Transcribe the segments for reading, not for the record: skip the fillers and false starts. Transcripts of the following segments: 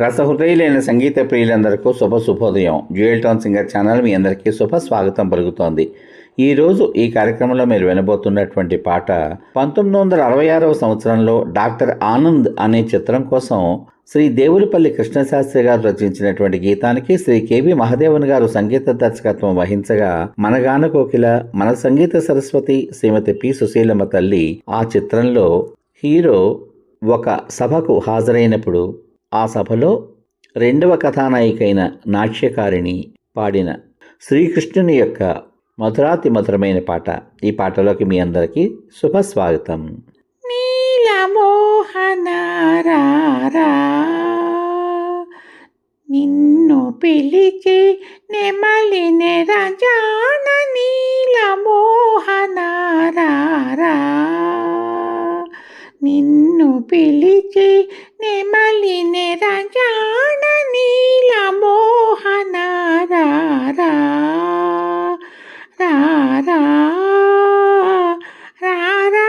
రసహృదయులైన సంగీత ప్రియులందరికీ శుభోదయం. Dual tone singer channel మీ అందరికీ స్వాగతం పలుకుతోంది. ఈరోజు ఈ కార్యక్రమంలో మీరు వినబోతున్నటువంటి పాట 1966వ సంవత్సరంలో డాక్టర్ ఆనంద్ అనే చిత్రం కోసం శ్రీ దేవులపల్లి కృష్ణశాస్త్రి గారు రచించినటువంటి గీతానికి శ్రీ కెవి మహదేవన్ గారు సంగీత దర్శకత్వం వహించగా, మనగాన కోకిల, మన సంగీత సరస్వతి శ్రీమతి పి సుశీలమ్మ తల్లి ఆ చిత్రంలో హీరో ఒక సభకు హాజరైనప్పుడు ఆ సభలో రెండవ కథానాయికైన నాట్యకారిణి పాడిన శ్రీకృష్ణుని యొక్క మధురాతి మధురమైన పాట. ఈ పాటలోకి మీ అందరికీ శుభస్వాగతం. నీలమోహనారా నిన్ను పిలిచి నెమలినే రాజాన, నీలమోహనారా నిన్ను పిలిచి నెమలినే రాజాన, నీలమోహనారా రారా రారా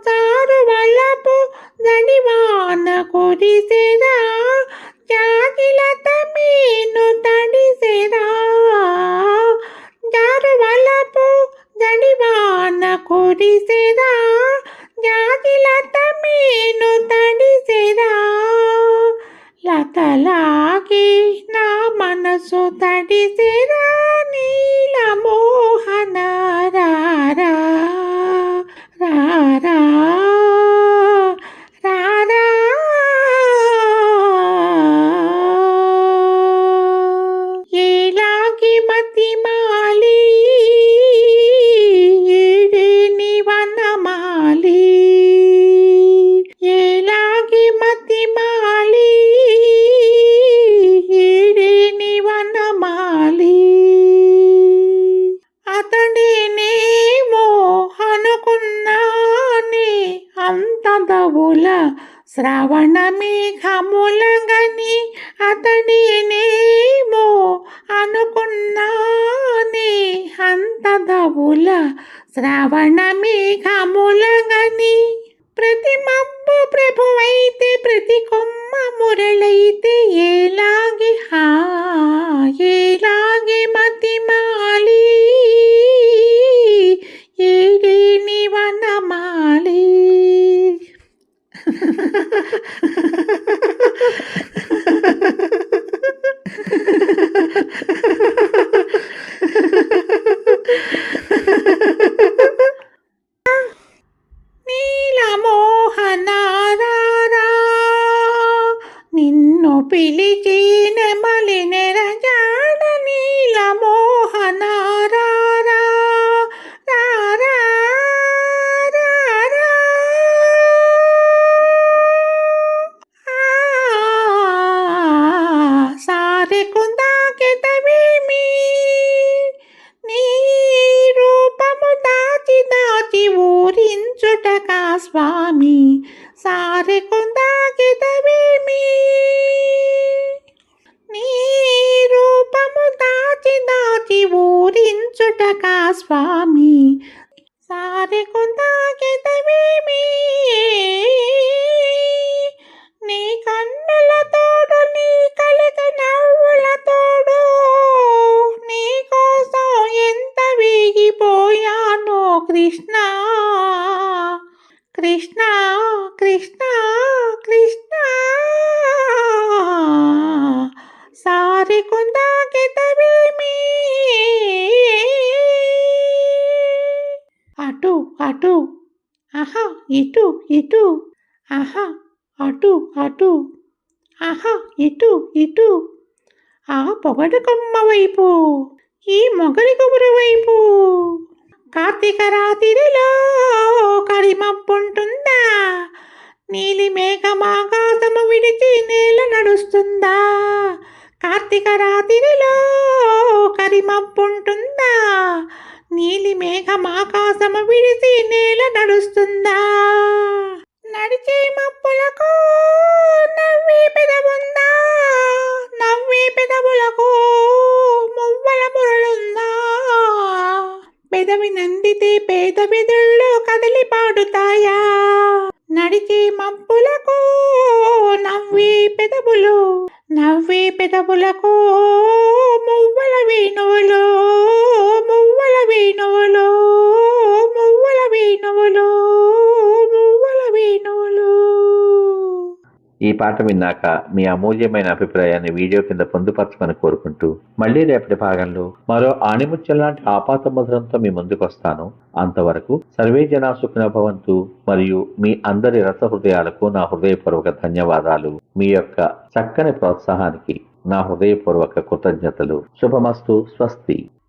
సారువలపు జడివాన కురిసెరా, జాగిలత మీను తడిసెరా. జారువలపు జడివాన కురిసెరా, జాగిలత మీను తడిసెరా. లతలాగి నా మనసు తడిసెరా, నీలమోహనారా రారా రారా. ఏలాగి మతిమాలి ఏడేని వనమాలి, ఏలాగి మతిమాలి ఏడేని వనమాలి. అతడినేమో అనుకున్నానే అంతదవుల శ్రవణ మేఘములగని, అతడినేమో అనుకున్నానే అంతదవుల శ్రవణ మేఘములగని. ప్రతి మబ్బు ప్రభువైతే ప్రతి కొమ్మ మురళైతే, ఏలాగి ఏలాగి మతిమాలి ఏడేని వనమాలి. నీలమోహనారా నిన్ను పిలిచి నెమలినే రాజాన, నీలమోహనారా రారా రారా. సారె కుందాకె తవేమి నీ రూపము దాచి దాచి ఊరించుటకా స్వామి. సారె కుందాకె తవేమి నీ రూపము దాచి దాచి ఊరించుటకా స్వామి. సారె కుందాకె తవేమి నీ కన్నుల తోడు, నీ కలిత నవ్వుల తోడు, నీ కోసం ఎంత వేగిపోయానో కృష్ణ కృష్ణ కృష్ణ కృష్ణ. సారె కుందాకె తవేమి అటు అటు ఆహా ఇటు ఇటు ఆహా అటు అటు ఆహా ఇటు ఇటు. ఆ పొగడు కొమ్మ వైపు, ఈ మొగలి కొబ్బరి వైపు. కార్తీక రాత్రిలో కరిమప్పుంటుందా, నీలి మేఘమాకాశము విడిచి నేల నడుస్తుందా. కార్తీక రాత్రిలో కరిమప్పుంటుందా, నీలి మేఘమాకాశము విడిచి నేల నడుస్తుందా. నడిచే మప్పులకు నవ్వే పెదవుందా, నవ్వే పెదవులకు మువ్వల మురళుందా. పెదవి నందితే పేద విధుల్లో కదిలి పాడుతాయా. నడిచే మబ్బులకు నవ్వే పెదవులు, నవ్వే పెదవులకు మువ్వల వేణువులు, మువ్వల వేణువులు, మువ్వల వేణువులు, మువ్వల వేణువులు. ఈ పాట విన్నాక మీ అమూల్యమైన అభిప్రాయాన్ని వీడియో కింద పొందుపరచమని కోరుకుంటూ మళ్ళీ రేపటి భాగంలో మరో ఆణిముత్యం లాంటి ఆపాత మధురంతో మీ ముందుకు వస్తాను. అంతవరకు సర్వే జనా సుఖినో భవంతు. మరియు మీ అందరి రసహృదయాలకు నా హృదయపూర్వక ధన్యవాదాలు. మీ యొక్క చక్కని ప్రోత్సాహానికి నా హృదయపూర్వక కృతజ్ఞతలు. శుభమస్తు. స్వస్తి.